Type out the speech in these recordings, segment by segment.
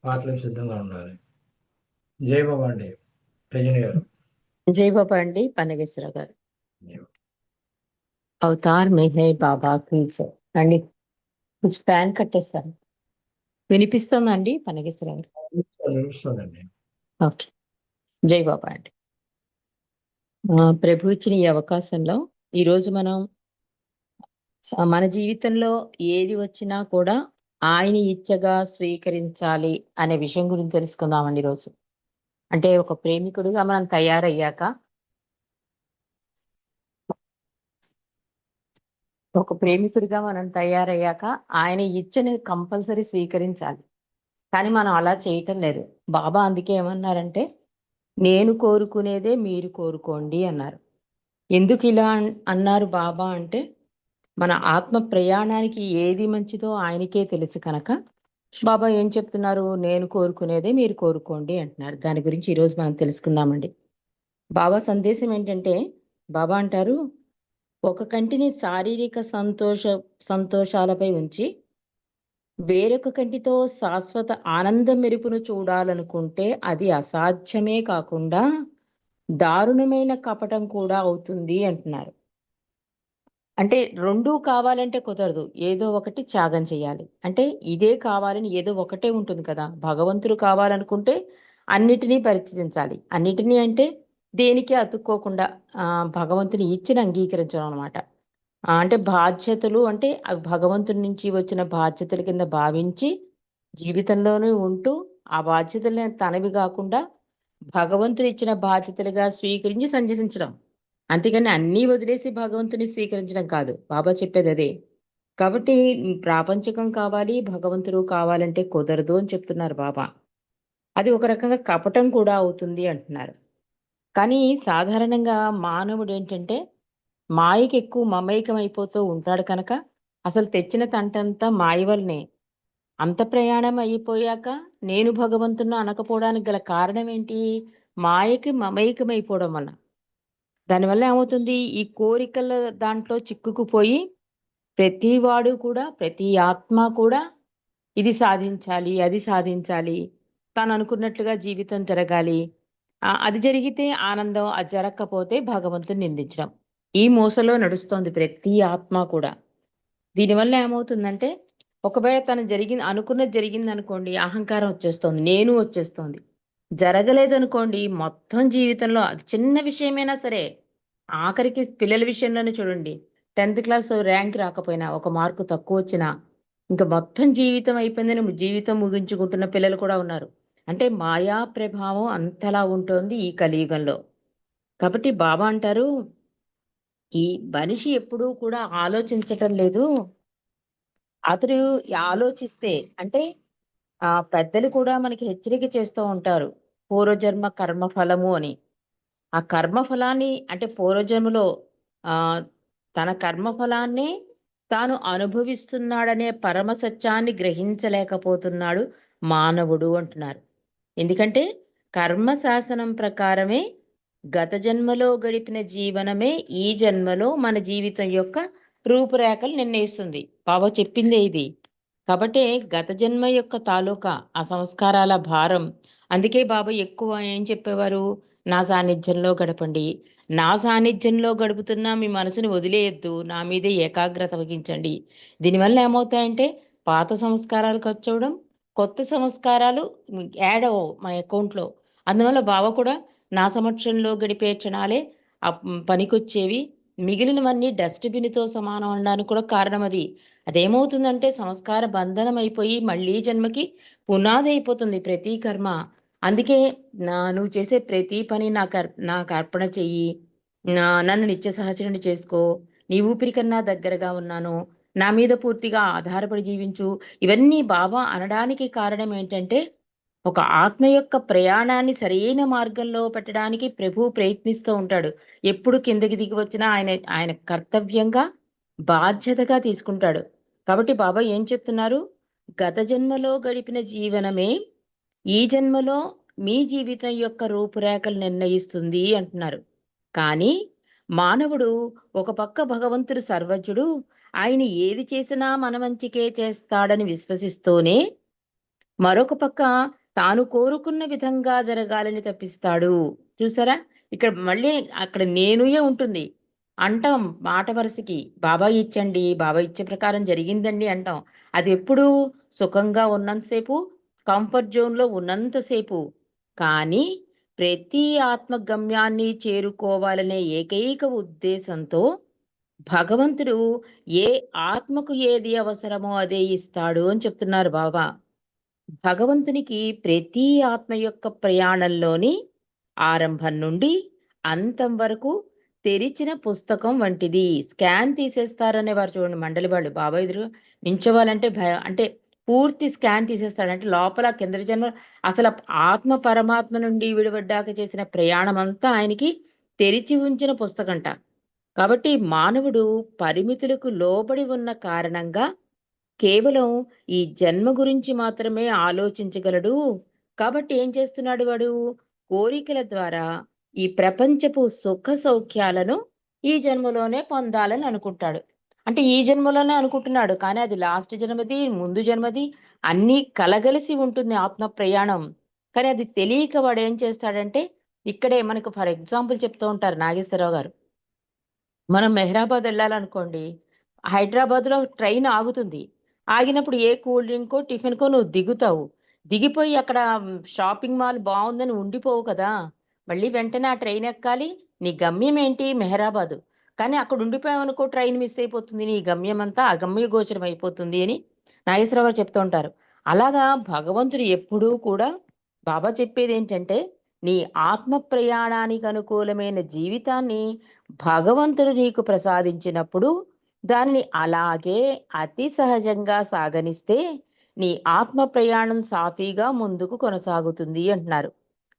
పాటలకు సిద్ధంగా ఉండాలి. జై బాబా అండి రజని గారు. जय बाबा अंडी पनगेश्वर गाరు అవతార్ మే హై బాబా की जय అండి. కొంచెం ఫ్యాన్ కట్టేస్తాను. వినిపిస్తుందండి పనగేశ్వర గారు? వినిపిస్తుందండి. ఓకే. జై బాబా అండి. ప్రభు ఇచ్చిన ఈ అవకాశంలో ఈరోజు మనం మన జీవితంలో ఏది వచ్చినా కూడా ఆయన ఇచ్చగా స్వీకరించాలి అనే విషయం గురించి తెలుసుకుందామండి ఈరోజు. అంటే ఒక ప్రేమికుడిగా మనం తయారయ్యాక ఆయన ఇచ్చని కంపల్సరీ స్వీకరించాలి. కానీ మనం అలా చేయటం లేదు. బాబా అందుకే ఏమన్నారంటే, నేను కోరుకునేదే మీరు కోరుకోండి అన్నారు. ఎందుకు ఇలా అన్నారు బాబా అంటే, మన ఆత్మ ప్రయాణానికి ఏది మంచిదో ఆయనకే తెలుసు కనుక బాబా ఏం చెప్తున్నారు, నేను కోరుకునేదే మీరు కోరుకోండి అంటున్నారు. దాని గురించి ఈరోజు మనం తెలుసుకుందామండి. బాబా సందేశం ఏంటంటే, బాబా అంటారు, ఒక కంటిని శారీరక సంతోషాలపై ఉంచి వేరొక కంటితో శాశ్వత ఆనందం మెరుపును చూడాలనుకుంటే అది అసాధ్యమే కాకుండా దారుణమైన కపటం కూడా అవుతుంది అంటున్నారు. అంటే రెండూ కావాలంటే కుదరదు, ఏదో ఒకటి త్యాగం చేయాలి. అంటే ఇదే కావాలని ఏదో ఒకటే ఉంటుంది కదా. భగవంతుడు కావాలనుకుంటే అన్నిటినీ పరిత్యజించాలి. అన్నిటినీ అంటే దేనికి అతుక్కోకుండా భగవంతుని ఇచ్చిన అంగీకరించడం అనమాట. అంటే బాధ్యతలు అంటే అవి భగవంతుడి నుంచి వచ్చిన బాధ్యతల కింద భావించి జీవితంలోనే ఉంటూ ఆ బాధ్యతలు తనవి కాకుండా భగవంతుడు ఇచ్చిన బాధ్యతలుగా స్వీకరించి సంజసించడం. అంతేగాని అన్నీ వదిలేసి భగవంతుని స్వీకరించడం కాదు. బాబా చెప్పేది అదే. కాబట్టి ప్రాపంచకం కావాలి, భగవంతుడు కావాలంటే కుదరదు అని చెప్తున్నారు బాబా. అది ఒక రకంగా కపటం కూడా అవుతుంది అంటున్నారు. కానీ సాధారణంగా మానవుడు ఏంటంటే మాయకి ఎక్కువ మమేకం అయిపోతూ ఉంటాడు కనుక అసలు తెచ్చిన తంటంతా మాయ వల్లనే. అంత ప్రయాణం అయిపోయాక నేను భగవంతుని అనకపోవడానికి గల కారణం ఏంటి? మాయకి మమేకమైపోవడం వల్ల. దానివల్ల ఏమవుతుంది, ఈ కోరికల దాంట్లో చిక్కుకుపోయి ప్రతివాడు కూడా, ప్రతి ఆత్మ కూడా ఇది సాధించాలి, అది సాధించాలి, తాను అనుకున్నట్లుగా జీవితం జరగాలి, అది జరిగితే ఆనందం, అది జరగకపోతే భగవంతుని నిందించడం. ఈ మోసలో నడుస్తోంది ప్రతి ఆత్మ కూడా. దీనివల్ల ఏమవుతుందంటే, ఒకవేళ తను అనుకున్నది జరిగింది అనుకోండి, అహంకారం వచ్చేస్తోంది, నేను వచ్చేస్తోంది. జరగలేదు అనుకోండి, మొత్తం జీవితంలో అది చిన్న విషయమైనా సరే, ఆఖరికి పిల్లల విషయంలోనే చూడండి, 10th క్లాస్ ర్యాంక్ రాకపోయినా, ఒక మార్కు తక్కువ వచ్చినా ఇంకా మొత్తం జీవితం అయిపోయిందని జీవితం ముగించుకుంటున్న పిల్లలు కూడా ఉన్నారు. అంటే మాయా ప్రభావం అంతలా ఉంటుంది ఈ కలియుగంలో. కాబట్టి బాబా అంటారు, ఈ మనిషి ఎప్పుడూ కూడా ఆలోచించటం లేదు. అతడు ఆలోచిస్తే అంటే పెద్దలు కూడా మనకి హెచ్చరిక చేస్తూ ఉంటారు, పూర్వజన్మ కర్మ ఫలము అని. ఆ కర్మ ఫలాన్ని అంటే పూర్వజన్మలో ఆ తన కర్మ ఫలాన్ని తాను అనుభవిస్తున్నాడనే పరమ సత్యాన్ని గ్రహించలేకపోతున్నాడు మానవుడు అంటున్నారు. ఎందుకంటే కర్మ శాసనం ప్రకారమే గత జన్మలో గడిపిన జీవనమే ఈ జన్మలో మన జీవితం యొక్క రూపురేఖలు నిర్ణయిస్తుంది. బాబా చెప్పిందే ఇది. కాబట్టి గత జన్మ యొక్క తాలూకా ఆ సంస్కారాల భారం. అందుకే బాబా ఎక్కువ ఏం చెప్పేవారు, నా సాన్నిధ్యంలో గడపండి, నా సాన్నిధ్యంలో గడుపుతున్నా మీ మనసుని వదిలేయద్దు, నా మీదే ఏకాగ్రత వహించండి. దీనివల్ల ఏమవుతాయంటే పాత సంస్కారాలు ఖర్చు అవడం, కొత్త సంస్కారాలు యాడ్ అవ్వవు మన అకౌంట్లో. అందువల్ల బాబా కూడా నా సమక్షంలో గడిపే క్షణాలే పనికొచ్చేవి, మిగిలినవన్నీ డస్ట్బిన్తో సమానం అనడానికి కూడా కారణం అది. అదేమవుతుందంటే సంస్కార బంధనం అయిపోయి మళ్ళీ జన్మకి పునాది అయిపోతుంది ప్రతి కర్మ. అందుకే నువ్వు చేసే ప్రతి పని నాకు అర్పణ చెయ్యి, నన్ను నిత్య సహచరుని చేసుకో, నీ ఊపిరి కన్నా దగ్గరగా ఉన్నాను, నా మీద పూర్తిగా ఆధారపడి జీవించు. ఇవన్నీ బాబా అనడానికి కారణం ఏంటంటే, ఒక ఆత్మ యొక్క ప్రయాణాన్ని సరైన మార్గంలో పెట్టడానికి ప్రభు ప్రయత్నిస్తూ ఉంటాడు. ఎప్పుడు కిందకి దిగి వచ్చినా ఆయన ఆయన కర్తవ్యంగా బాధ్యతగా తీసుకుంటాడు. కాబట్టి బాబా ఏం చెప్తున్నారు, గత జన్మలో గడిపిన జీవనమే ఈ జన్మలో మీ జీవితం యొక్క రూపురేఖలు నిర్ణయిస్తుంది అంటున్నారు. కానీ మానవుడు ఒక పక్క భగవంతుడు సర్వజ్ఞుడు, ఆయన ఏది చేసినా మన మంచికే చేస్తాడని విశ్వసిస్తూనే మరొక పక్క తాను కోరుకున్న విధంగా జరగాలని తప్పిస్తాడు. చూసారా? ఇక్కడ మళ్ళీ అక్కడ నేనుయే ఉంటుంది. అంటాం మాట వరుసకి బాబా ఇచ్చండి, బాబా ఇచ్చే ప్రకారం జరిగిందండి అంటాం. అది ఎప్పుడు సుఖంగా ఉన్నంతసేపు, కంఫర్ట్ జోన్ లో ఉన్నంతసేపు. కానీ ప్రతి ఆత్మ గమ్యాన్ని చేరుకోవాలనే ఏకైక ఉద్దేశంతో భగవంతుడు ఏ ఆత్మకు ఏది అవసరమో అదే ఇస్తాడు అని చెప్తున్నారు బాబా. భగవంతునికి ప్రతి ఆత్మ యొక్క ప్రయాణంలోని ఆరంభం నుండి అంతం వరకు తెరిచిన పుస్తకం వంటిది. స్కాన్ తీసేస్తారనే వారు చూడండి, మండలి వాళ్ళు బాబా ఎదురు నించోవాలంటే అంటే పూర్తి స్కాన్ తీసేస్తాడు. అంటే లోపల కింద జన్మ అసలు ఆత్మ పరమాత్మ నుండి విడిపడ్డాక చేసిన ప్రయాణం అంతా ఆయనకి తెరిచి ఉంచిన పుస్తకంట. కాబట్టి మానవుడు పరిమితులకు లోబడి ఉన్న కారణంగా కేవలం ఈ జన్మ గురించి మాత్రమే ఆలోచించగలడు. కాబట్టి ఏం చేస్తున్నాడు వాడు? కోరికల ద్వారా ఈ ప్రపంచపు సుఖ సౌఖ్యాలను ఈ జన్మలోనే పొందాలని అనుకుంటాడు. అంటే ఈ జన్మలోనే అనుకుంటున్నాడు, కానీ అది లాస్ట్ జన్మది, ముందు జన్మది అన్నీ కలగలిసి ఉంటుంది ఆత్మ ప్రయాణం. కానీ అది తెలియక వాడు ఏం చేస్తాడంటే, ఇక్కడే మనకు ఫర్ ఎగ్జాంపుల్ చెప్తూ ఉంటారు నాగేశ్వరరావు గారు. మనం మెహరాబాద్ వెళ్ళాలనుకోండి, హైదరాబాద్ లో ట్రైన్ ఆగుతుంది. ఆగినప్పుడు ఏ కూల్ డ్రింకో టిఫిన్కో నువ్వు దిగుతావు. దిగిపోయి అక్కడ షాపింగ్ మాల్ బాగుందని ఉండిపోవు కదా. మళ్ళీ వెంటనే ఆ ట్రైన్ ఎక్కాలి. నీ గమ్యం ఏంటి? మెహరాబాదు. కానీ అక్కడ ఉండిపోయావనుకో ట్రైన్ మిస్ అయిపోతుంది, నీ గమ్యం అంతా అగమ్య గోచరం అయిపోతుంది అని నాగేశ్వరరావు గారు చెప్తూ ఉంటారు. అలాగా భగవంతుడు ఎప్పుడూ కూడా బాబా చెప్పేది ఏంటంటే, నీ ఆత్మ ప్రయాణానికి అనుకూలమైన జీవితాన్ని భగవంతుడు నీకు ప్రసాదించినప్పుడు దానిని అలాగే అతి సహజంగా సాగనిస్తే నీ ఆత్మ ప్రయాణం సాఫీగా ముందుకు కొనసాగుతుంది అంటున్నారు.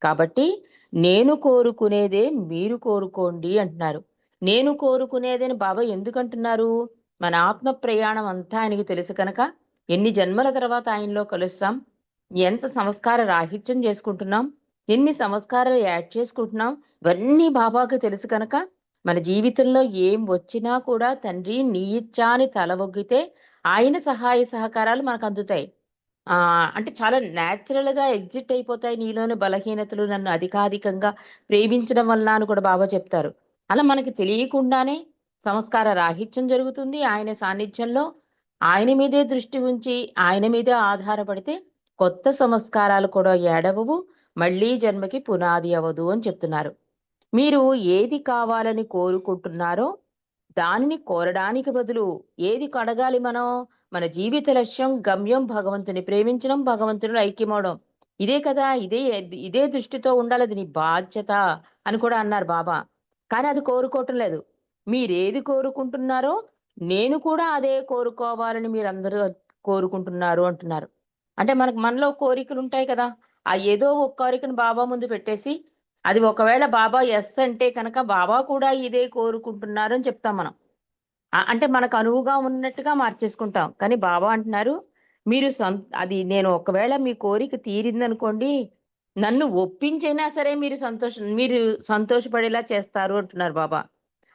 కాబట్టి నేను కోరుకునేదే మీరు కోరుకోండి అంటున్నారు. నేను కోరుకునేదని బాబా ఎందుకంటున్నారు? మన ఆత్మ ప్రయాణం అంతా ఆయనకి తెలుసు కనుక, ఎన్ని జన్మల తర్వాత ఆయనలో కలుస్తాం, ఎంత సంస్కార రాహిత్యం చేసుకుంటున్నాం, ఎన్ని సంస్కారాలు యాడ్ చేసుకుంటున్నాం, ఇవన్నీ బాబాకు తెలుసు కనుక మన జీవితంలో ఏం వచ్చినా కూడా తండ్రి నీ ఇచ్చా అని తల ఒగ్గితే ఆయన సహాయ సహకారాలు మనకు అందుతాయి. అంటే చాలా న్యాచురల్ గా ఎగ్జిట్ అయిపోతాయి నీలోని బలహీనతలు, నన్ను అధికాధికంగా ప్రేమించడం వల్ల అని కూడా బాబా చెప్తారు. అలా మనకి తెలియకుండానే సంస్కార రాహిత్యం జరుగుతుంది. ఆయన సాన్నిధ్యంలో ఆయన మీదే దృష్టి ఉంచి ఆయన మీదే ఆధారపడితే కొత్త సంస్కారాలు కూడా ఏడవవు, మళ్ళీ జన్మకి పునాది అవ్వదు అని చెప్తున్నారు. మీరు ఏది కావాలని కోరుకుంటున్నారో దానిని కోరడానికి బదులు ఏది కడగాలి మనం? మన జీవిత లక్ష్యం, గమ్యం భగవంతుని ప్రేమించడం, భగవంతుని ఐక్యమవడం. ఇదే కదా, ఇదే దృష్టితో ఉండాలి, అది నీ బాధ్యత అని కూడా అన్నారు బాబా. కానీ అది కోరుకోవటం లేదు. మీరేది కోరుకుంటున్నారో నేను కూడా అదే కోరుకోవాలని మీరందరూ కోరుకుంటున్నారు అంటున్నారు. అంటే మనలో కోరికలు ఉంటాయి కదా. ఆ ఏదో ఒక కోరికను బాబా ముందు పెట్టేసి, అది ఒకవేళ బాబా ఎస్ అంటే కనుక బాబా కూడా ఇదే కోరుకుంటున్నారు అని చెప్తాం మనం. అంటే మనకు అనువుగా ఉన్నట్టుగా మార్చేసుకుంటాం. కానీ బాబా అంటున్నారు, మీరు అది నేను ఒకవేళ మీ కోరిక తీరిందనుకోండి, నన్ను ఒప్పించైనా సరే మీరు సంతోషపడేలా చేస్తారు అంటున్నారు బాబా.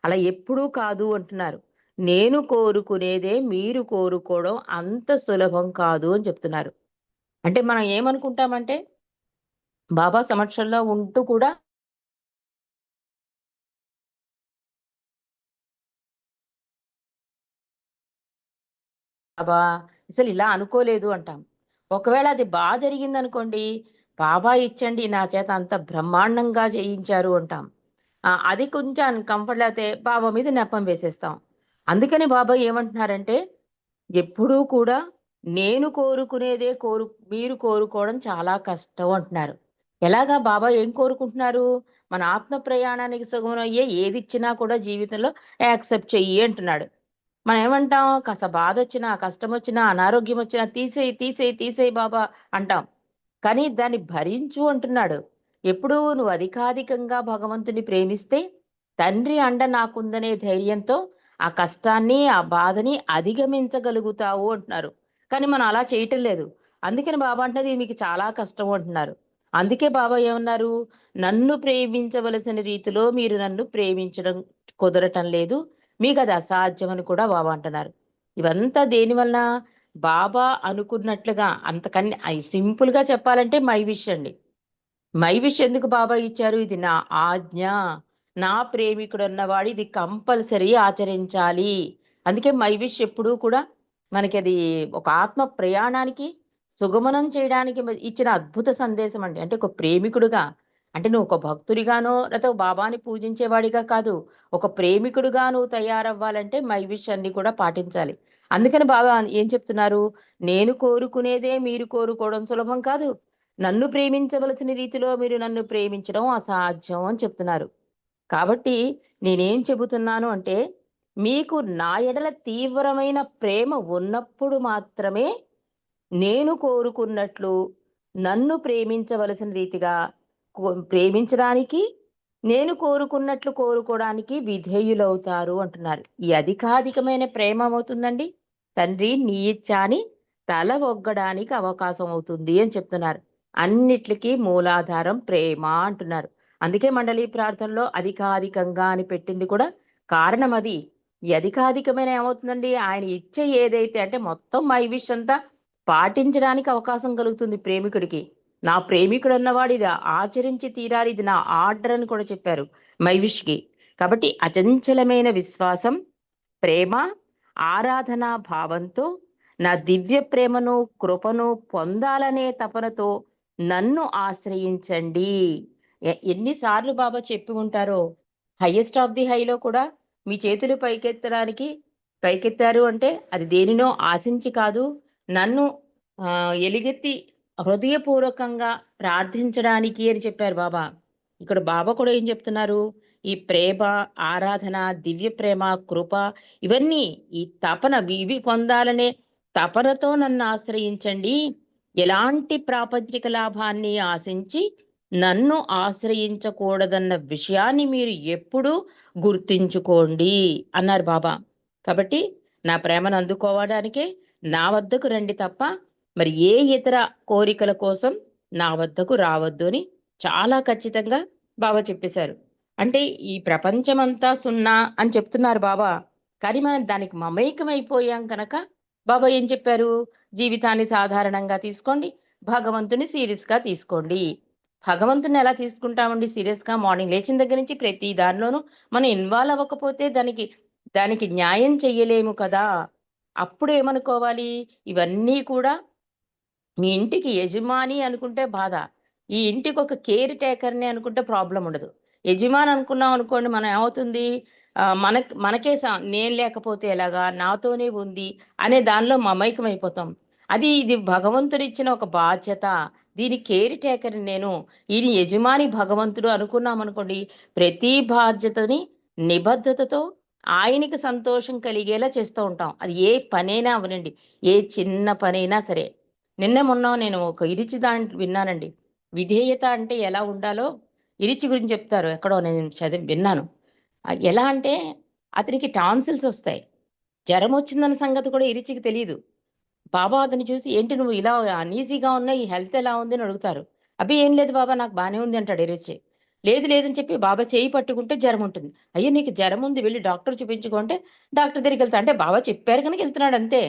అలా ఎప్పుడూ కాదు అంటున్నారు. నేను కోరుకునేదే మీరు కోరుకోవడం అంత సులభం కాదు అని చెప్తున్నారు. అంటే మనం ఏమనుకుంటామంటే బాబా సమక్షంలో ఉంటూ కూడా బాబా అసలు ఇలా అనుకోలేదు అంటాం. ఒకవేళ అది బాగా జరిగింది అనుకోండి, బాబా ఇచ్చండి నా చేత అంత బ్రహ్మాండంగా చేయించారు అంటాం. అది కొంచెం కంఫర్ట్ లేకపోతే బాబా మీద నెపం వేసేస్తాం. అందుకని బాబా ఏమంటున్నారంటే, ఎప్పుడూ కూడా నేను కోరుకునేదే మీరు కోరుకోవడం చాలా కష్టం అంటున్నారు. ఎలాగా? బాబా ఏం కోరుకుంటున్నారు? మన ఆత్మ ప్రయాణానికి సుగమం అయ్యే ఏది ఇచ్చినా కూడా జీవితంలో యాక్సెప్ట్ చెయ్యి అంటున్నాడు. మనం ఏమంటాం? కాస్త బాధ వచ్చినా, కష్టం వచ్చినా, అనారోగ్యం వచ్చినా తీసేయి తీసేయి తీసేయి బాబా అంటాం. కానీ దాన్ని భరించు అంటున్నాడు. ఎప్పుడూ నువ్వు అధికాధికంగా భగవంతుని ప్రేమిస్తే తండ్రి అండ నాకుందనే ధైర్యంతో ఆ కష్టాన్ని, ఆ బాధని అధిగమించగలుగుతావు అంటున్నారు. కానీ మనం అలా చేయటం లేదు. అందుకని బాబా అంటున్నది "ఇది మీకు చాలా కష్టం అంటున్నారు. అందుకే బాబా ఏమన్నారు? నన్ను ప్రేమించవలసిన రీతిలో మీరు నన్ను ప్రేమించడం కుదరటం లేదు, మీకు అది అసాధ్యం అని కూడా బాబా అంటున్నారు. ఇవంతా దేని వలన? బాబా అనుకున్నట్లుగా అంతకన్నా సింపుల్ గా చెప్పాలంటే మై విష్ అండి. మై విష్ ఎందుకు బాబా ఇచ్చారు? ఇది నా ఆజ్ఞ, నా ప్రేమికుడు అన్నవాడు ఇది కంపల్సరీ ఆచరించాలి. అందుకే మై విష్ ఎప్పుడూ కూడా మనకి అది ఒక ఆత్మ ప్రయాణానికి సుగమనం చేయడానికి ఇచ్చిన అద్భుత సందేశం అండి. అంటే ఒక ప్రేమికుడుగా, అంటే నువ్వు ఒక భక్తుడిగానో లేకపోతే బాబాని పూజించేవాడిగా కాదు, ఒక ప్రేమికుడుగా నువ్వు తయారవ్వాలంటే మై విష్ అన్ని కూడా పాటించాలి. అందుకని బాబా ఏం చెప్తున్నారు? నేను కోరుకునేదే మీరు కోరుకోవడం సులభం కాదు, నన్ను ప్రేమించవలసిన రీతిలో మీరు నన్ను ప్రేమించడం అసాధ్యం అని చెప్తున్నారు. కాబట్టి నేనేం చెబుతున్నాను అంటే, మీకు నా ఎడల తీవ్రమైన ప్రేమ ఉన్నప్పుడు మాత్రమే నేను కోరుకున్నట్లు నన్ను ప్రేమించవలసిన రీతిగా ప్రేమించడానికి, నేను కోరుకున్నట్లు కోరుకోవడానికి విధేయులవుతారు అంటున్నారు. ఈ అధికాధికమైన ప్రేమ ఏమవుతుందండి? తండ్రి నీ ఇచ్చా అని తల ఒగ్గడానికి అవకాశం అవుతుంది అని చెప్తున్నారు. అన్నిట్లికి మూలాధారం ప్రేమ అంటున్నారు. అందుకే మండలి ప్రార్థనలో అధికాధికంగా అని పెట్టింది కూడా కారణం అది. ఈ అధికాధికమైన ఏమవుతుందండి? ఆయన ఇచ్చే ఏదైతే అంటే మొత్తం మై విష్ అంతా పాటించడానికి అవకాశం కలుగుతుంది ప్రేమికుడికి. నా ప్రేమికుడు అన్నవాడు ఇది ఆచరించి తీరాలి, ఇది నా ఆర్డర్ అని కూడా చెప్పారు మై విష్కి. కాబట్టి అచంచలమైన విశ్వాసం, ప్రేమ, ఆరాధనా భావంతో నా దివ్య ప్రేమను కృపను పొందాలనే తపనతో నన్ను ఆశ్రయించండి. ఎన్నిసార్లు బాబా చెప్పి ఉంటారో. హైయెస్ట్ ఆఫ్ ది హైలో కూడా మీ చేతులు పైకెత్తారు అంటే అది దేనినో ఆశించి కాదు, నన్ను ఎలుగెత్తి హృదయపూర్వకంగా ప్రార్థించడానికి అని చెప్పారు బాబా. ఇక్కడ బాబా కూడా ఏం చెప్తున్నారు? ఈ ప్రేమ, ఆరాధన, దివ్య ప్రేమ, కృప, ఇవన్నీ ఈ తపన ఇవి పొందాలనే తపనతో నన్ను ఆశ్రయించండి. ఎలాంటి ప్రాపంచిక లాభాన్ని ఆశించి నన్ను ఆశ్రయించకూడదన్న విషయాన్ని మీరు ఎప్పుడూ గుర్తించుకోండి అన్నారు బాబా. కాబట్టి నా ప్రేమను అందుకోవడానికే నా వద్దకు రండి తప్ప మరి ఏ ఇతర కోరికల కోసం నా వద్దకు రావద్దు అని చాలా ఖచ్చితంగా బాబా చెప్పేశారు. అంటే ఈ ప్రపంచమంతా సున్నా అని చెప్తున్నారు బాబా, కానీ మనం దానికి మమైకమైపోయాం కనుక బాబా ఏం చెప్పారు? జీవితాన్ని సాధారణంగా తీసుకోండి, భగవంతుని సీరియస్ గా తీసుకోండి. భగవంతుని ఎలా తీసుకుంటామండి సీరియస్ గా? మార్నింగ్ లేచిన దగ్గర నుంచి ప్రతి దానిలోనూ మనం ఇన్వాల్వ్ అవ్వకపోతే దానికి న్యాయం చెయ్యలేము కదా. అప్పుడు ఏమనుకోవాలి? ఇవన్నీ కూడా మీ ఇంటికి యజమాని అనుకుంటే బాధ, ఈ ఇంటికి ఒక కేర్ టేకర్ని అనుకుంటే ప్రాబ్లం ఉండదు. యజమాని అనుకున్నాం అనుకోండి, మనం ఏమవుతుంది? మనకే నేను లేకపోతే ఎలాగా, నాతోనే ఉంది అనే దానిలో మమైకం అయిపోతాం. ఇది భగవంతుడు ఇచ్చిన ఒక బాధ్యత, దీని కేర్ టేకర్ నేను, ఈయన యజమాని భగవంతుడు అనుకున్నాం అనుకోండి, ప్రతి బాధ్యతని నిబద్ధతతో ఆయనకి సంతోషం కలిగేలా చేస్తూ ఉంటాం. అది ఏ పనైనా అవనండి, ఏ చిన్న పనైనా సరే. మొన్న నేను ఒక ఇరిచి విన్నానండి. విధేయత అంటే ఎలా ఉండాలో ఇరిచి గురించి చెప్తారు, ఎక్కడో నేను విన్నాను. ఎలా అంటే అతనికి టాన్సిల్స్ వస్తాయి, జ్వరం వచ్చిందన్న సంగతి కూడా ఇరిచికి తెలియదు. బాబా అతన్ని చూసి, ఏంటి నువ్వు ఇలా అన్ఈజీగా ఉన్నాయి, ఈ హెల్త్ ఎలా ఉంది అని అడుగుతారు. అబ్బి ఏం లేదు బాబా, నాకు బానే ఉంది అంటాడు ఇరిచి. లేదు లేదని చెప్పి బాబా చేయి పట్టుకుంటే జ్వరం ఉంటుంది. అయ్యో నీకు జ్వరం ఉంది, వెళ్ళి డాక్టర్ చూపించుకుంటే డాక్టర్ దగ్గరికి వెళ్తా అంటే బాబా చెప్పారు కనుక వెళ్తున్నాడు అంతే.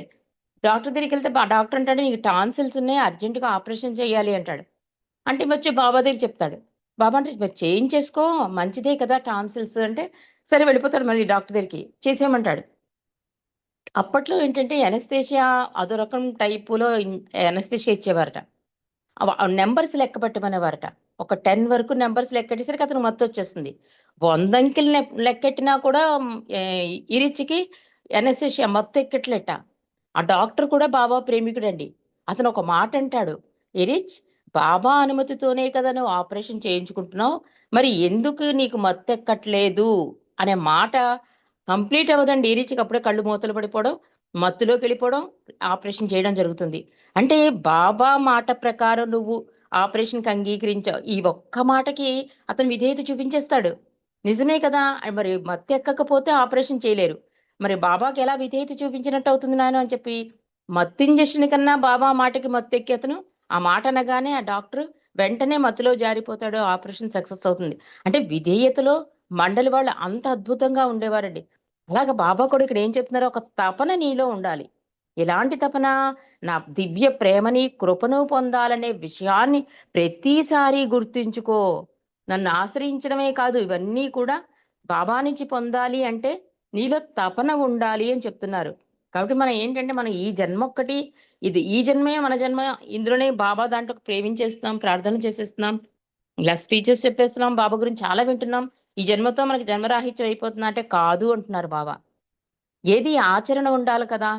డాక్టర్ దగ్గరికి వెళ్తే డాక్టర్ అంటాడు, నీకు టాన్సిల్స్ ఉన్నాయి, అర్జెంటుగా ఆపరేషన్ చేయాలి అంటాడు. అంటే వచ్చి బాబా దగ్గర చెప్తాడు. బాబా అంటే మరి చేయించేసుకో, మంచిదే కదా టాన్సిల్స్ అంటే, సరే వెళ్ళిపోతాడు మళ్ళీ డాక్టర్ దగ్గరికి, చేసేయమంటాడు. అప్పట్లో ఏంటంటే ఎనస్థేషియా అదో రకం టైపులో ఎనస్థేషియా ఇచ్చేవారట. నెంబర్స్ లెక్క పెట్టమనేవారట. ఒక 10 వరకు నెంబర్స్ లెక్కెట్టేసరికి అతను మత్తు వచ్చేస్తుంది. 100 అంకెలు లెక్కెట్టినా కూడా ఇరిచికి ఎనస్థేషియా మత్తు ఎక్కట్లేట. ఆ డాక్టర్ కూడా బాబా ప్రేమికుడండి. అతను ఒక మాట అంటాడు, ఇరిచ్, బాబా అనుమతితోనే కదా నువ్వు ఆపరేషన్ చేయించుకుంటున్నావు, మరి ఎందుకు నీకు మత్తు ఎక్కట్లేదు అనే మాట కంప్లీట్ అవ్వదండి. ఇరిచికి అప్పుడే కళ్ళు మూతలు పడిపోవడం, మత్తులోకి వెళ్ళిపోవడం, ఆపరేషన్ చేయడం జరుగుతుంది. అంటే బాబా మాట ప్రకారం నువ్వు ఆపరేషన్కి అంగీకరించావు, ఈ ఒక్క మాటకి అతను విధేయత చూపించేస్తాడు. నిజమే కదా, మరి మత్తు ఎక్కకపోతే ఆపరేషన్ చేయలేరు, మరి బాబాకి ఎలా విధేయత చూపించినట్టు అవుతుంది నాయన అని చెప్పి మత్తు ఇంజక్షన్ కన్నా బాబా మాటకి మత్తు ఎక్కి అతను ఆ మాట అనగానే ఆ డాక్టర్ వెంటనే మత్తులో జారిపోతాడు, ఆపరేషన్ సక్సెస్ అవుతుంది. అంటే విధేయతలో మండలి వాళ్ళు అంత అద్భుతంగా ఉండేవారండి. అలాగ బాబా కూడా ఇక్కడ ఏం చెప్తున్నారో, ఒక తపన నీలో ఉండాలి. ఎలాంటి తపన? నా దివ్య ప్రేమని కృపను పొందాలనే విషయాన్ని ప్రతిసారి గుర్తుంచుకో. నన్ను ఆశ్రయించడమే కాదు, ఇవన్నీ కూడా బాబా నుంచి పొందాలి అంటే నీలో తపన ఉండాలి అని చెప్తున్నారు. కాబట్టి మనం ఏంటంటే మనం ఈ జన్మ ఒక్కటి, ఇది ఈ జన్మే మన జన్మ, ఇందులోనే బాబా దాంట్లో ప్రేమించేస్తున్నాం, ప్రార్థన చేసేస్తున్నాం, ఇలా స్పీచెస్ చెప్పేస్తున్నాం, బాబా గురించి చాలా వింటున్నాం, ఈ జన్మతో మనకి జన్మరాహిత్యం అయిపోతున్నా అంటే కాదు అంటున్నారు బాబా. ఏది ఆచరణ ఉండాలి కదా,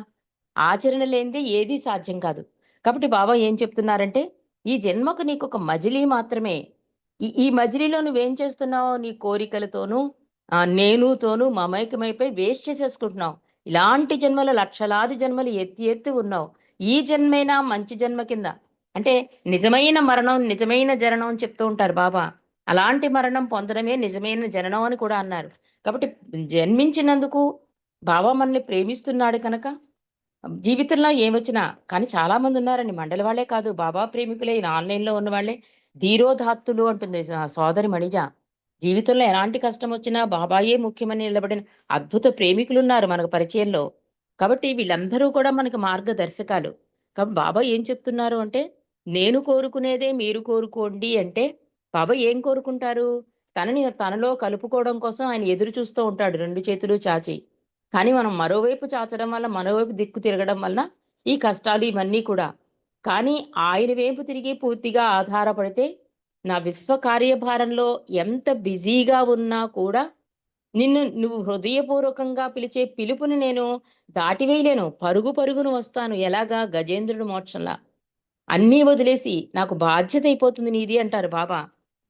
ఆచరణ లేనిదే ఏది సాధ్యం కాదు. కాబట్టి బాబా ఏం చెప్తున్నారంటే ఈ జన్మకు నీకు ఒక మజిలీ మాత్రమే. ఈ మజిలీలో నువ్వేం చేస్తున్నావు? నీ కోరికలతోనూ నేనుతోనూ మమైకమైపోయి వేస్ట్ చేసేసుకుంటున్నావు. ఇలాంటి జన్మలు లక్షలాది జన్మలు ఎత్తి ఎత్తి ఉన్నావు. ఈ జన్మైనా మంచి జన్మ కింద, అంటే నిజమైన మరణం నిజమైన జననం అని చెప్తూ ఉంటారు బాబా. అలాంటి మరణం పొందడమే నిజమైన జననం అని కూడా అన్నారు. కాబట్టి జన్మించినందుకు బాబా మనల్ని ప్రేమిస్తున్నాడు కనుక జీవితంలో ఏమొచ్చినా, కానీ చాలా మంది ఉన్నారండి, మండలి వాళ్ళే కాదు, బాబా ప్రేమికులే, ఆన్లైన్ లో ఉన్న వాళ్ళే ధీరోధాత్తులు అంటుంది సోదరి మణిజ. జీవితంలో ఎలాంటి కష్టం వచ్చినా బాబాయే ముఖ్యమని నిలబడిన అద్భుత ప్రేమికులు ఉన్నారు మనకు పరిచయంలో. కాబట్టి వీళ్ళందరూ కూడా మనకి మార్గదర్శకాలు. కాబట్టి బాబా ఏం చెప్తున్నారు అంటే నేను కోరుకునేదే మీరు కోరుకోండి అంటే బాబా ఏం కోరుకుంటారు? తనని తనలో కలుపుకోవడం కోసం ఆయన ఎదురు చూస్తూ ఉంటాడు రెండు చేతులు చాచి. కానీ మనం మరోవైపు చాచడం వల్ల, మరోవైపు దిక్కు తిరగడం వలన ఈ కష్టాలు ఇవన్నీ కూడా. కానీ ఆయన వైపు తిరిగి పూర్తిగా ఆధారపడితే నా విశ్వ కార్యభారంలో ఎంత బిజీగా ఉన్నా కూడా నువ్వు హృదయపూర్వకంగా పిలిచే పిలుపుని నేను దాటివేయలేను. పరుగు పరుగును వస్తాను, ఎలాగా గజేంద్రుడు మోక్షంలా. అన్నీ వదిలేసి నాకు బాధ్యత అయిపోతుంది నీది అంటారు బాబా.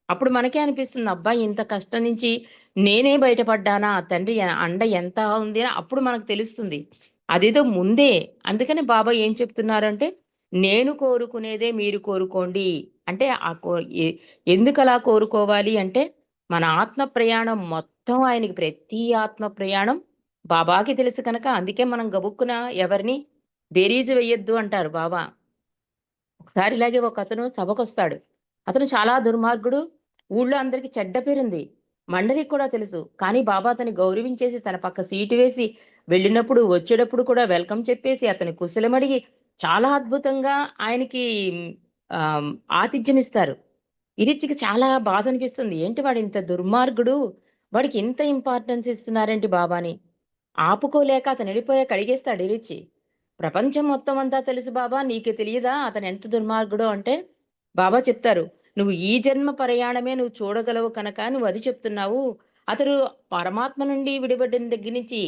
అప్పుడు మనకే అనిపిస్తుంది, అబ్బాయి ఇంత కష్టం నుంచి నేనే బయటపడ్డానా, తండ్రి అండ ఎంత ఉంది అని అప్పుడు మనకు తెలుస్తుంది. అదేదో ముందే. అందుకని బాబా ఏం చెప్తున్నారంటే నేను కోరుకునేదే మీరు కోరుకోండి అంటే ఎందుకు అలా కోరుకోవాలి అంటే మన ఆత్మ ప్రయాణం మొత్తం ఆయనకి, ప్రతి ఆత్మ ప్రయాణం బాబాకి తెలుసు కనుక అందుకే మనం గబుక్కున ఎవరిని బేరీజు వెయ్యొద్దు అంటారు బాబా. ఒకసారి ఇలాగే ఒక అతను సభకొస్తాడు. అతను చాలా దుర్మార్గుడు, ఊళ్ళో అందరికి చెడ్డ పేరుంది, మండలికి కూడా తెలుసు. కానీ బాబా అతన్ని గౌరవించేసి తన పక్క సీటు వేసి వెళ్ళినప్పుడు వచ్చేటప్పుడు కూడా వెల్కమ్ చెప్పేసి అతని కుశలమడిగి చాలా అద్భుతంగా ఆయనకి ఆ ఆతిథ్యం ఇస్తారు. ఇరిచికి చాలా బాధ అనిపిస్తుంది. ఏంటి వాడు ఇంత దుర్మార్గుడు, వాడికి ఇంత ఇంపార్టెన్స్ ఇస్తున్నారేంటి బాబాని. ఆపుకోలేక అతను వెళ్ళిపోయాక అడిగేస్తాడు ఇరిచి, ప్రపంచం మొత్తం అంతా తెలుసు బాబా, నీకు తెలియదా అతను ఎంత దుర్మార్గుడో అంటే బాబా చెప్తారు, నువ్వు ఈ జన్మ ప్రయాణమే నువ్వు చూడగలవు కనుక నువ్వు అది చెప్తున్నావు. అతడు పరమాత్మ నుండి విడిపడిన దగ్గర నుంచి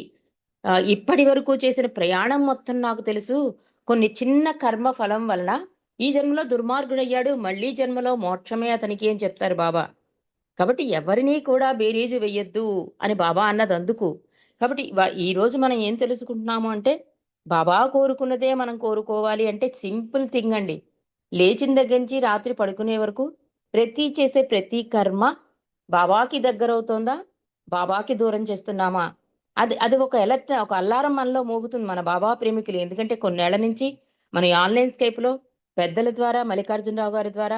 ఇప్పటి వరకు చేసిన ప్రయాణం మొత్తం నాకు తెలుసు. కొన్ని చిన్న కర్మ ఫలం వలన ఈ జన్మలో దుర్మార్గుడయ్యాడు, మళ్ళీ జన్మలో మోక్షమే అతనికి అని చెప్తారు బాబా. కాబట్టి ఎవరినీ కూడా బేరీజు వెయ్యొద్దు అని బాబా అన్నది అందుకు. కాబట్టి ఈ రోజు మనం ఏం తెలుసుకుంటున్నాము అంటే బాబా కోరుకున్నదే మనం కోరుకోవాలి అంటే సింపుల్ థింగ్ అండి. లేచిన దగ్గర నుంచి రాత్రి పడుకునే వరకు చేసే ప్రతి కర్మ బాబాకి దగ్గరవుతోందా, బాబాకి దూరం చేస్తున్నామా? అది అది ఒక ఎలర్ట్, ఒక అల్లారం మనలో మోగుతుంది మన బాబా ప్రేమికులు. ఎందుకంటే కొన్నేళ్ల నుంచి మన ఈ ఆన్లైన్ స్కైప్ లో పెద్దల ద్వారా, మల్లికార్జునరావు గారి ద్వారా,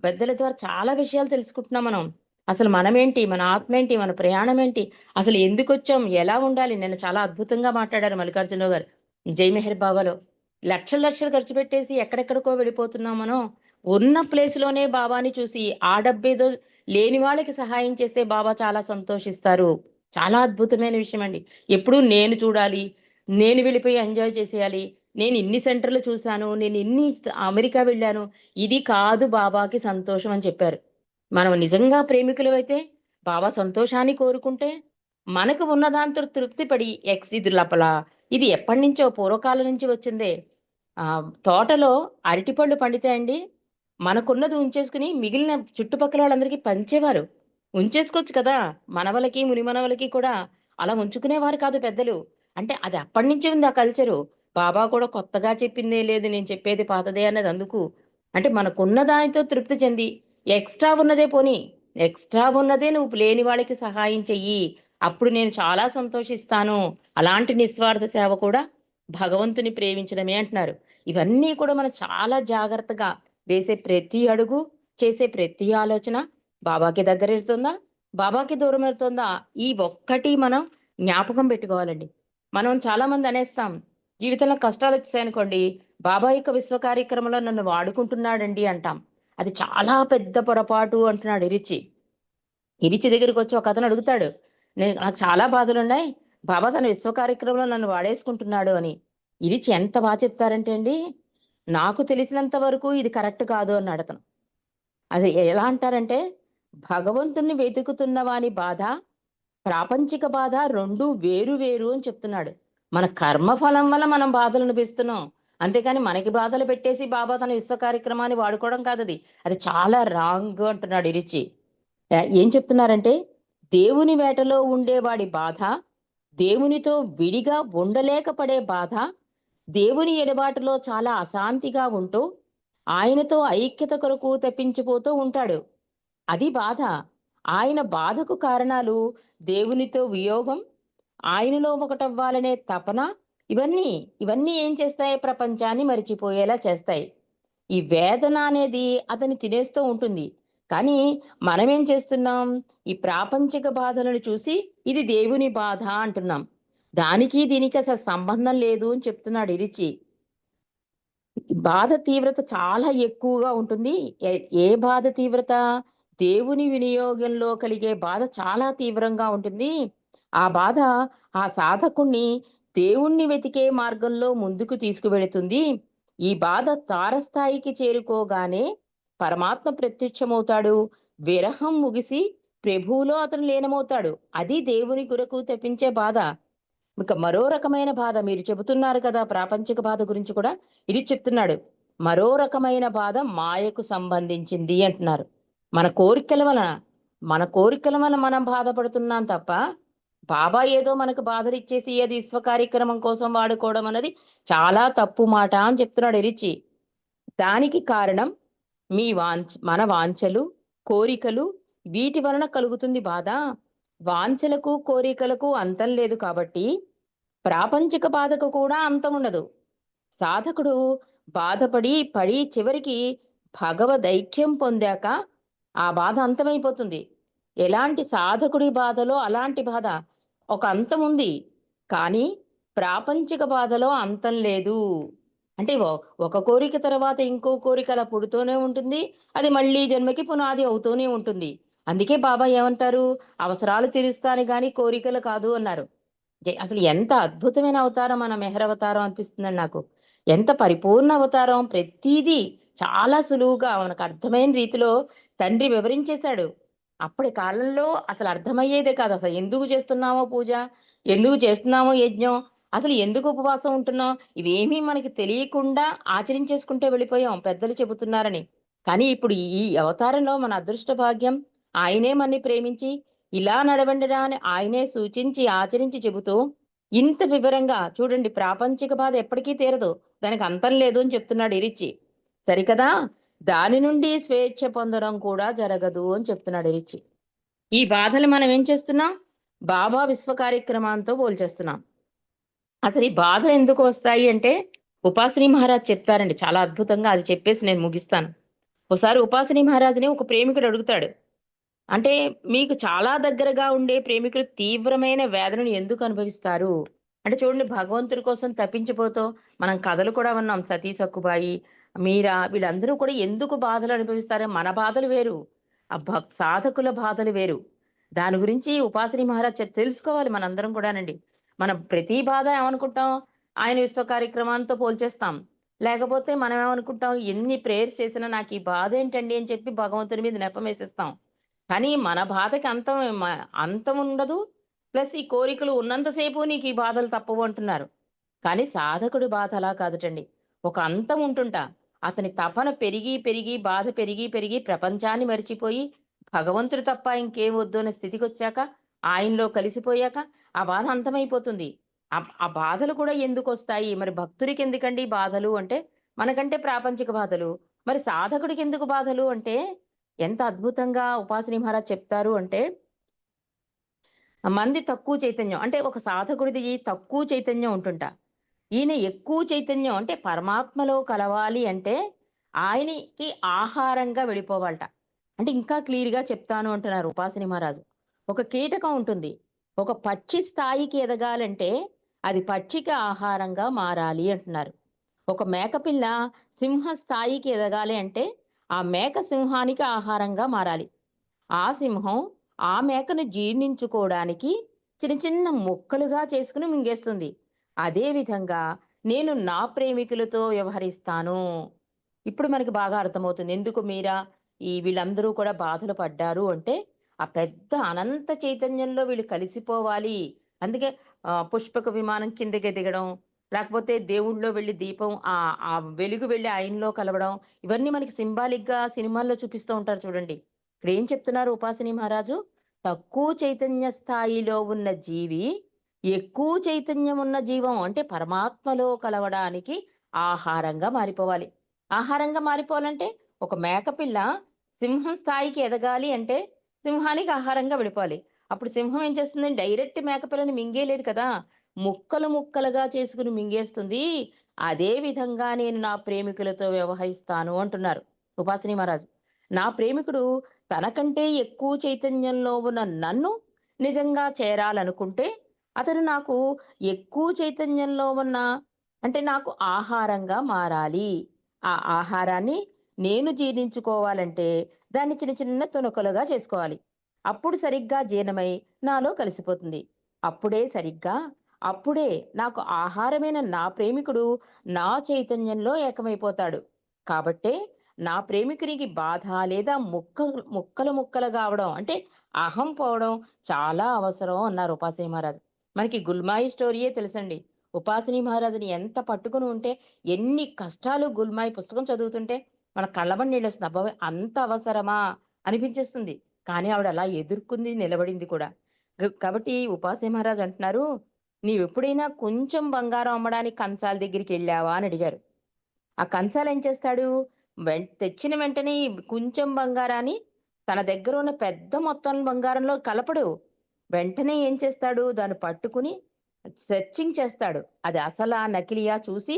పెద్దల ద్వారా చాలా విషయాలు తెలుసుకుంటున్నాం మనం. అసలు మనమేంటి, మన ఆత్మ ఏంటి, మన ప్రయాణం ఏంటి, అసలు ఎందుకు వచ్చాం, ఎలా ఉండాలి. నిన్న చాలా అద్భుతంగా మాట్లాడారు మల్లికార్జునరావు గారు జై మెహర్ బాబాలో. లక్షలు లక్షలు ఖర్చు పెట్టేసి ఎక్కడెక్కడికో వెళ్ళిపోతున్నాం మనం. ఉన్న ప్లేస్ లోనే బాబాని చూసి ఆ డబ్బేదో లేని వాళ్ళకి సహాయం చేస్తే బాబా చాలా సంతోషిస్తారు. చాలా అద్భుతమైన విషయం అండి. ఎప్పుడు నేను చూడాలి, నేను వెళ్ళిపోయి ఎంజాయ్ చేసేయాలి, నేను ఇన్ని సెంటర్లు చూశాను, నేను ఇన్ని అమెరికా వెళ్ళాను, ఇది కాదు బాబాకి సంతోషం అని చెప్పారు. మనం నిజంగా ప్రేమికులు అయితే బాబా సంతోషాన్ని కోరుకుంటే మనకు ఉన్న దాంతో తృప్తి పడి ఇది లోపల, ఇది ఎప్పటి నుంచో పూర్వకాలం నుంచి వచ్చిందే. తోటలో అరటిపళ్ళు పండితే అండి మనకున్నది ఉంచేసుకుని మిగిలిన చుట్టుపక్కల వాళ్ళందరికీ పంచేవారు. ఉంచేసుకోవచ్చు కదా, మనవలకి మునిమనవలకి కూడా అలా ఉంచుకునేవారు కాదు పెద్దలు. అంటే అది అప్పటి నుంచే ఉంది ఆ కల్చరు. బాబా కూడా కొత్తగా చెప్పిందే లేదు, నేను చెప్పేది పాతదే అన్నది అందుకు. అంటే మనకున్న దానితో తృప్తి చెంది ఎక్స్ట్రా ఉన్నదే పోని, ఎక్స్ట్రా ఉన్నదే నువ్వు లేని వాళ్ళకి సహాయం చెయ్యి, అప్పుడు నేను చాలా సంతోషిస్తాను. అలాంటి నిస్వార్థ సేవ కూడా భగవంతుని ప్రేమించడమే అంటున్నారు. ఇవన్నీ కూడా మనం చాలా జాగ్రత్తగా వేసే ప్రతి అడుగు, చేసే ప్రతి ఆలోచన బాబాకి దగ్గర వెళ్తుందా, బాబాకి దూరం వెళ్తుందా, ఈ ఒక్కటి మనం జ్ఞాపకం పెట్టుకోవాలండి. మనం చాలా మంది అనేస్తాం, జీవితంలో కష్టాలు వచ్చాయనుకోండి, బాబా యొక్క విశ్వ కార్యక్రమంలో నన్ను వాడుకుంటున్నాడండి అంటాం. అది చాలా పెద్ద పొరపాటు అంటున్నాడు ఇరిచి. ఇరిచి దగ్గరికి వచ్చి ఒక అతను అడుగుతాడు, నాకు చాలా బాధలున్నాయి, బాబా తన విశ్వ కార్యక్రమంలో నన్ను వాడేసుకుంటున్నాడు అని. ఇరిచి ఎంత బాగా చెప్తారంటే అండి, నాకు తెలిసినంత వరకు ఇది కరెక్ట్ కాదు అన్నాడు అతను. అది ఎలా అంటారంటే, భగవంతుణ్ణి వెతుకుతున్న వాని బాధ, ప్రాపంచిక బాధ రెండు వేరు వేరు అని చెప్తున్నాడు. మన కర్మఫలం వల్ల మనం బాధలు అనిపిస్తున్నాం, అంతేకాని మనకి బాధలు పెట్టేసి బాబా తన విశ్వ కార్యక్రమాన్ని వాడుకోవడం కాదు. అది చాలా రాంగ్ అంటున్నాడు ఇరిచి. ఏం చెప్తున్నారంటే, దేవుని వేటలో ఉండేవాడి బాధ, దేవునితో విడిగా ఉండలేకపడే బాధ, దేవుని ఎడబాటులో చాలా అశాంతిగా ఉంటూ ఆయనతో ఐక్యత కొరకు తప్పించిపోతూ ఉంటాడు. అది బాధ. ఆయన బాధకు కారణాలు దేవునితో వియోగం, ఆయనలో ఒకటవ్వాలనే తపన. ఇవన్నీ ఇవన్నీ ఏం చేస్తాయి? ప్రపంచాన్ని మరిచిపోయేలా చేస్తాయి. ఈ వేదన అనేది అతన్ని తినేస్తూ ఉంటుంది. కానీ మనమేం చేస్తున్నాం? ఈ ప్రాపంచిక బాధలను చూసి ఇది దేవుని బాధ అంటున్నాం. దానికి దీనికి అసలు సంబంధం లేదు అని చెప్తున్నాడు ఇరిచి. బాధ తీవ్రత చాలా ఎక్కువగా ఉంటుంది. ఏ బాధ తీవ్రత? దేవుని వినియోగంలో కలిగే బాధ చాలా తీవ్రంగా ఉంటుంది. ఆ బాధ ఆ సాధకుణ్ణి దేవుణ్ణి వెతికే మార్గంలో ముందుకు తీసుకువెళుతుంది. ఈ బాధ తారస్థాయికి చేరుకోగానే పరమాత్మ ప్రత్యక్షమవుతాడు. విరహం ముగిసి ప్రభువులో అతను లీనమవుతాడు. అది దేవుని కొరకు తెప్పించే బాధ. ఇక మరో రకమైన బాధ మీరు చెబుతున్నారు కదా, ప్రాపంచిక బాధ గురించి కూడా ఇది చెప్తున్నాడు. మరో రకమైన బాధ మాయకు సంబంధించింది అంటున్నారు. మన కోరికల వలన మనం బాధపడుతున్నాం తప్ప, బాబా ఏదో మనకు బాధలు ఇచ్చేసి అది విశ్వ కార్యక్రమం కోసం వాడుకోవడం అన్నది చాలా తప్పు మాట అని చెప్తున్నాడు ఎరిచి. దానికి కారణం మన వాంఛలు, కోరికలు, వీటి వలన కలుగుతుంది బాధ. వాంఛలకు కోరికలకు అంతం లేదు కాబట్టి ప్రాపంచిక బాధకు కూడా అంతం ఉండదు. సాధకుడు బాధపడి పడి చివరికి భగవదైక్యం పొందాక ఆ బాధ అంతమైపోతుంది. ఎలాంటి సాధకుడి బాధలో అలాంటి బాధ ఒక అంతం ఉంది, కానీ ప్రాపంచిక బాధలో అంతం లేదు. అంటే ఒక కోరిక తర్వాత ఇంకో కోరిక అలా పుడుతూనే ఉంటుంది, అది మళ్ళీ జన్మకి పునాది అవుతూనే ఉంటుంది. అందుకే బాబా ఏమంటారు? అవసరాలు తీరుస్తాను గాని కోరికలు కాదు అన్నారు. అసలు ఎంత అద్భుతమైన అవతారం మన మెహర్ అవతారం అనిపిస్తుందండి నాకు. ఎంత పరిపూర్ణ అవతారం! ప్రతిదీ చాలా సులువుగా మనకు అర్థమైన రీతిలో తండ్రి వివరించేశాడు. అప్పటి కాలంలో అసలు అర్థమయ్యేదే కాదు. అసలు ఎందుకు చేస్తున్నామో పూజ, ఎందుకు చేస్తున్నామో యజ్ఞం, అసలు ఎందుకు ఉపవాసం ఉంటున్నాం, ఇవేమీ మనకి తెలియకుండా ఆచరించేసుకుంటూ వెళ్ళిపోయాం పెద్దలు చెబుతున్నారని. కానీ ఇప్పుడు ఈ అవతారంలో మన అదృష్ట భాగ్యం, ఆయనే మనని ప్రేమించి ఇలా నడవండిరా అని ఆయనే సూచించి ఆచరించి చెబుతూ ఇంత వివరంగా చూడండి. ప్రాపంచిక బాధ ఎప్పటికీ తీరదు, దానికి అంతం లేదు అని చెప్తున్నాడు ఇరిచి. సరికదా, దాని నుండి స్వేచ్ఛ పొందడం కూడా జరగదు అని చెప్తున్నాడు ఇరిచి. ఈ బాధలు మనం ఏం చేస్తున్నాం? బాబా విశ్వ కార్యక్రమాంతో పోల్చేస్తున్నాం. అసలు ఈ బాధ ఎందుకు వస్తాయి అంటే ఉపాసిని మహారాజ్ చెప్తారండి చాలా అద్భుతంగా. అది చెప్పేసి నేను ముగిస్తాను. ఒకసారి ఉపాసిని మహారాజుని ఒక ప్రేమికుడు అడుగుతాడు, అంటే మీకు చాలా దగ్గరగా ఉండే ప్రేమికులు తీవ్రమైన వేదనను ఎందుకు అనుభవిస్తారు అంటే, చూడండి, భగవంతుడి కోసం తప్పించిపోతూ మనం కథలు కూడా ఉన్నాం. సతీ సక్కుబాయి, మీరా, వీళ్ళందరూ కూడా ఎందుకు బాధలు అనుభవిస్తారో మన బాధలు వేరు, ఆ సాధకుల బాధలు వేరు. దాని గురించి ఉపాసిని మహారాజ్ తెలుసుకోవాలి మనందరం కూడానండి. మనం ప్రతి బాధ ఏమనుకుంటాం? ఆయన విశ్వ కార్యక్రమాలతో పోల్చేస్తాం. లేకపోతే మనం ఏమనుకుంటాం? ఎన్ని ప్రేయర్స్ చేసినా నాకు ఈ బాధ ఏంటండి అని చెప్పి భగవంతుని మీద నెపం వేసేస్తాం. కానీ మన బాధకి అంతం ఉండదు. ప్లస్ ఈ కోరికలు ఉన్నంతసేపు నీకు ఈ బాధలు తప్పవు అంటున్నారు. కానీ సాధకుడి బాధ అలా కాదుటండి. ఒక అంతం ఉంటుంటా అతని తపన పెరిగి పెరిగి బాధ పెరిగి పెరిగి ప్రపంచాన్ని మరిచిపోయి భగవంతుడు తప్ప ఇంకేం వద్దు అనే స్థితికి వచ్చాక, ఆయనలో కలిసిపోయాక ఆ బాధ అంతమైపోతుంది. ఆ బాధలు కూడా ఎందుకు వస్తాయి మరి? భక్తుడికి ఎందుకండి బాధలు అంటే, మనకంటే ప్రాపంచిక బాధలు. మరి సాధకుడికి ఎందుకు బాధలు అంటే, ఎంత అద్భుతంగా ఉపాసిని మహారాజ్ చెప్తారు అంటే, మంది తక్కువ చైతన్యం అంటే ఒక సాధకుడిది తక్కువ చైతన్యం ఉంటుంట, ఈయన ఎక్కువ చైతన్యం అంటే పరమాత్మలో కలవాలి అంటే ఆయనకి ఆహారంగా వెళ్ళిపోవాలట. అంటే ఇంకా క్లియర్ గా చెప్తాను అంటున్నారు ఉపాసిని మహారాజు. ఒక కీటకం ఉంటుంది, ఒక పక్షి స్థాయికి ఎదగాలంటే అది పక్షికి ఆహారంగా మారాలి అంటున్నారు. ఒక మేకపిల్ల సింహ స్థాయికి ఎదగాలి అంటే ఆ మేక సింహానికి ఆహారంగా మారాలి. ఆ సింహం ఆ మేకను జీర్ణించుకోవడానికి చిన్న చిన్న ముక్కలుగా చేసుకుని మింగేస్తుంది. అదే విధంగా నేను నా ప్రేమికులతో వ్యవహరిస్తాను. ఇప్పుడు మనకి బాగా అర్థమవుతుంది. ఎందుకు మీరా వీళ్ళందరూ కూడా బాధలు పడ్డారు అంటే, ఆ పెద్ద అనంత చైతన్యంలో వీళ్ళు కలిసిపోవాలి. అందుకే పుష్పక విమానం కిందకి దిగడం, లేకపోతే దేవుడిలో వెళ్లి దీపం ఆ వెలుగు వెళ్లి ఆయనలో కలవడం, ఇవన్నీ మనకి సింబాలిక్‌గా సినిమాల్లో చూపిస్తూ ఉంటారు చూడండి. ఇక్కడేం చెప్తున్నారు ఉపాసిని మహారాజు? తక్కువ చైతన్య స్థాయిలో ఉన్న జీవి, ఎక్కువ చైతన్యం ఉన్న జీవం అంటే పరమాత్మలో కలవడానికి ఆహారంగా మారిపోవాలి. ఆహారంగా మారిపోవాలంటే ఒక మేకపిల్ల సింహం స్థాయికి ఎదగాలి అంటే సింహానికి ఆహారంగా వెళ్ళిపోవాలి. అప్పుడు సింహం ఏం చేస్తుంది? డైరెక్ట్ మేకపిల్లని మింగేయలేదు కదా! ముక్కలు ముక్కలుగా చేసుకుని మింగేస్తుంది. అదే విధంగా నేను నా ప్రేమికులతో వ్యవహరిస్తాను అంటున్నారు ఉపాసిని మహారాజు. నా ప్రేమికుడు తనకంటే ఎక్కువ చైతన్యంలో ఉన్న నన్ను నిజంగా చేరాలనుకుంటే అతడు నాకు ఎక్కువ చైతన్యంలో ఉన్న అంటే నాకు ఆహారంగా మారాలి. ఆ ఆహారాన్ని నేను జీర్ణించుకోవాలంటే దాన్ని చిన్న చిన్న తునకలుగా చేసుకోవాలి. అప్పుడు సరిగ్గా జీర్ణమై నాలో కలిసిపోతుంది. అప్పుడే నాకు ఆహారమైన నా ప్రేమికుడు నా చైతన్యంలో ఏకమైపోతాడు. కాబట్టే నా ప్రేమికునికి బాధ లేదా ముక్కలు ముక్కలుగా అవడం అంటే అహం పోవడం చాలా అవసరం అన్నారు ఉపాసిని మహారాజు. మనకి గుల్మాయి స్టోరీయే తెలుసండి. ఉపాసిని మహారాజుని ఎంత పట్టుకుని ఉంటే ఎన్ని కష్టాలు గుల్మాయి పుస్తకం చదువుతుంటే మన కళ్ళబడి నీళ్ళొస్తుంది. అబ్బా! అంత అవసరమా అనిపించేస్తుంది. కానీ ఆవిడ అలా ఎదుర్కొంది, నిలబడింది కూడా. కాబట్టి ఉపాసి మహారాజు అంటున్నారు, "నీవెప్పుడైనా కొంచెం బంగారం అమ్మడానికి కంసాల దగ్గరికెళ్ళావా?" అని అడిగారు. ఆ కంసాలు ఏం చేస్తాడు? తెచ్చిన వెంటనే ఈ కొంచెం బంగారాన్ని తన దగ్గర ఉన్న పెద్ద మొత్తం బంగారంలో కలపడు. వెంటనే ఏం చేస్తాడు? దాన్ని పట్టుకుని సెర్చింగ్ చేస్తాడు. అది అసలా, నకిలీయా చూసి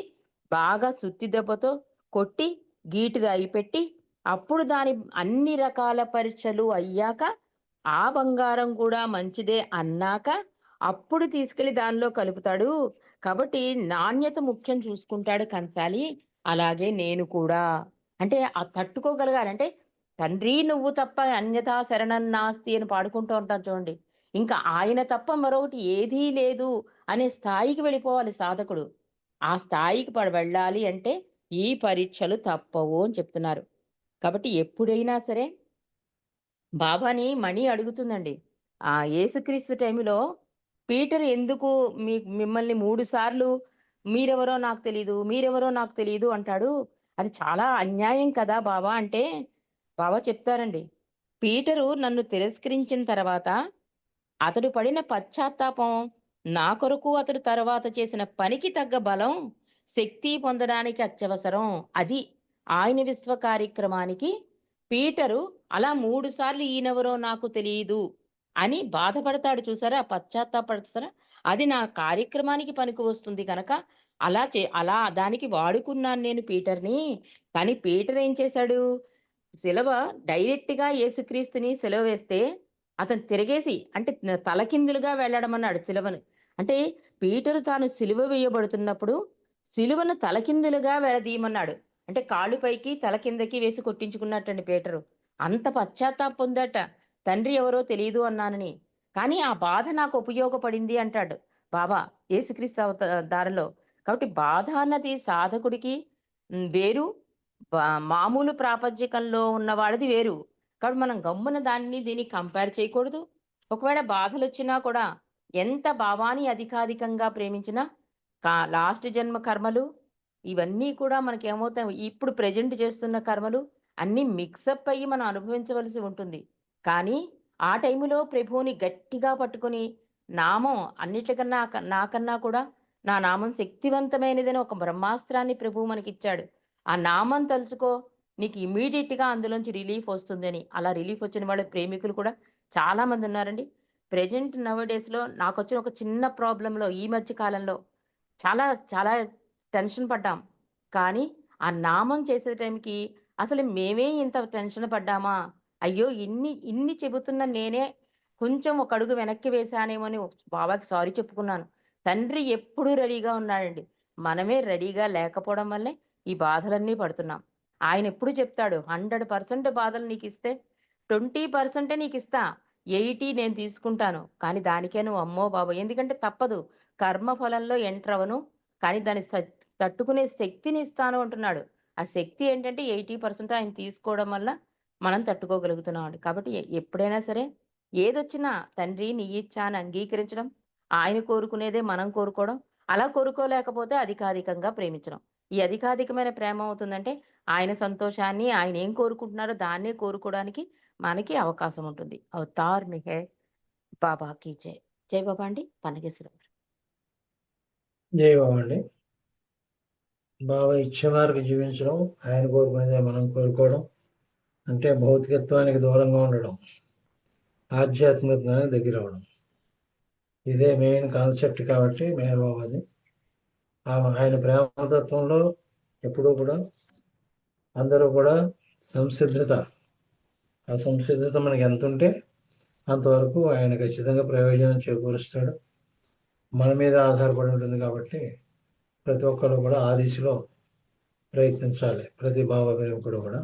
బాగా సుత్తి దెబ్బతో కొట్టి, గీటు రాయి పెట్టి, అప్పుడు దాని అన్ని రకాల పరీక్షలు అయ్యాక, ఆ బంగారం కూడా మంచిదే అన్నాక, అప్పుడు తీసుకెళ్ళి దానిలో కలుపుతాడు. కాబట్టి నాణ్యత ముఖ్యం చూసుకుంటాడు కంసాలి. అలాగే నేను కూడా. అంటే తట్టుకోగలగాలి. అంటే తండ్రి నువ్వు తప్ప అన్యథా శరణం నాస్తి అని పాడుకుంటూ ఉంటాం చూడండి. ఇంకా ఆయన తప్ప మరొకటి ఏదీ లేదు అనే స్థాయికి వెళ్ళిపోవాలి సాధకుడు. ఆ స్థాయికి వెళ్ళాలి అంటే ఈ పరీక్షలు తప్పవు అని చెప్తున్నారు. కాబట్టి ఎప్పుడైనా సరే బాబాని మణి అడుగుతుందండి. యేసుక్రీస్తు టైంలో పీటర్ ఎందుకు మిమ్మల్ని 3 సార్లు మీరెవరో నాకు తెలీదు, మీరెవరో నాకు తెలీదు అంటాడు. అది చాలా అన్యాయం కదా బాబా అంటే, బాబా చెప్తారండి. పీటరు నన్ను తిరస్కరించిన తర్వాత అతడు పడిన పశ్చాత్తాపం, నా కొరకు అతడు తర్వాత చేసిన పనికి తగ్గ బలం, శక్తి పొందడానికి అత్యవసరం. అది ఆయన విశ్వ కార్యక్రమానికి పీటరు అలా 3 సార్లు ఈయనెవరో నాకు తెలీదు అని బాధపడతాడు చూసారా? పశ్చాత్తాపడతారా? అది నా కార్యక్రమానికి పనికి వస్తుంది గనక అలా దానికి వాడుకున్నాను నేను పీటర్‌ని. కానీ పీటర్ ఏం చేశాడు? సిలువ డైరెక్ట్‌గా యేసుక్రీస్తుని సిలువ వేస్తే అతను తిరగేసి అంటే తలకిందులుగా వెళ్ళడమన్నాడు సిలువను. అంటే పీటరు తాను సిలువ వేయబడుతున్నప్పుడు సిలువను తలకిందులుగా వెళ్ళదీయమన్నాడు. అంటే కాళ్ళు పైకి తల కిందకి వేసి కొట్టించుకున్నట్టండి పీటరు. అంత పశ్చాత్తాపం పొందాట. తండ్రి ఎవరో తెలీదు అన్నానని. కానీ ఆ బాధ నాకు ఉపయోగపడింది అంటాడు బాబా యేసుక్రీస్తు దారిలో. కాబట్టి బాధ అన్నది సాధకుడికి వేరు. మామూలు ప్రాపంచికంలో ఉన్న వాళ్ళది వేరు. కాబట్టి మనం గమ్మున దీన్ని కంపేర్ చేయకూడదు. ఒకవేళ బాధలొచ్చినా కూడా ఎంత భావాన్ని అధికాధికంగా ప్రేమించినా లాస్ట్ జన్మ కర్మలు ఇవన్నీ కూడా మనకేమవుతాయి ఇప్పుడు ప్రెజెంట్ చేస్తున్న కర్మలు అన్నీ మిక్సప్ అయ్యి మనం అనుభవించవలసి ఉంటుంది. కానీ ఆ టైములో ప్రభువుని గట్టిగా పట్టుకొని నామం అన్నిట్లకన్నా నాకన్నా కూడా నా నామం శక్తివంతమైనదని ఒక బ్రహ్మాస్త్రాన్ని ప్రభువు మనకిచ్చాడు. ఆ నామం తలుచుకో నీకు ఇమ్మీడియట్‌గా అందులోంచి రిలీఫ్ వస్తుందని. అలా రిలీఫ్ వచ్చిన వాళ్ళ ప్రేమికులు కూడా చాలా మంది ఉన్నారండి. ప్రెజెంట్ నౌ డేస్‌లో నాకొచ్చిన ఒక చిన్న ప్రాబ్లమ్‌లో ఈ మధ్య కాలంలో చాలా చాలా టెన్షన్ పడ్డాం. కానీ ఆ నామం చేసే టైంకి అసలు మేమే ఇంత టెన్షన్ పడ్డామా? అయ్యో! ఇన్ని చెబుతున్న నేనే కొంచెం ఒక అడుగు వెనక్కి వేశానేమో అని బాబాకి సారీ చెప్పుకున్నాను. తండ్రి ఎప్పుడూ రెడీగా ఉన్నాడండి. మనమే రెడీగా లేకపోవడం వల్లే ఈ బాధలన్నీ పడుతున్నాం. ఆయన ఎప్పుడు చెప్తాడు 100% బాధలు నీకిస్తే 20% నీకిస్తా. 80 నేను తీసుకుంటాను. కానీ దానికే నువ్వు అమ్మో బాబోయ్! ఎందుకంటే తప్పదు. కర్మ ఫలంలో ఎంటర్ అవ్వను. కానీ దాన్ని తట్టుకునే శక్తిని ఇస్తాను అంటున్నాడు. ఆ శక్తి ఏంటంటే 80% ఆయన తీసుకోవడం వల్ల మనం తట్టుకోగలుగుతున్నామండి. కాబట్టి ఎప్పుడైనా సరే ఏదొచ్చినా తండ్రి నీ ఇచ్చ అని అంగీకరించడం, ఆయన కోరుకునేదే మనం కోరుకోవడం, అలా కోరుకోలేకపోతే అధికాధికంగా ప్రేమించడం. ఈ అధికాధికమైన ప్రేమ అవుతుందంటే ఆయన సంతోషాన్ని ఆయన ఏం కోరుకుంటున్నారో దాన్నే కోరుకోవడానికి మనకి అవకాశం ఉంటుంది. అవతార్ మెహర్ బాబా కీ జై. జై బాబా అండి. పన్నగేశ్వరం. జై బాబా అండి. బాబా ఇచ్చే మార్గం జీవించడం, ఆయన కోరుకునేదే మనం కోరుకోవడం అంటే భౌతికత్వానికి దూరంగా ఉండడం, ఆధ్యాత్మికత్వానికి దగ్గర అవ్వడం. ఇదే మెయిన్ కాన్సెప్ట్ కాబట్టి మెహర్ బాబాది. ఆయన ప్రేమతత్వంలో ఎప్పుడూ కూడా అందరూ కూడా సంసిద్ధత, ఆ సంసిద్ధత మనకి ఎంత ఉంటే అంతవరకు ఆయన ఖచ్చితంగా ప్రయోజనం చేకూరుస్తాడు. మన మీద ఆధారపడి ఉంటుంది కాబట్టి ప్రతి ఒక్కరు కూడా ఆ దిశలో ప్రయత్నించాలి. ప్రతి భావ ప్రేమికుడు కూడా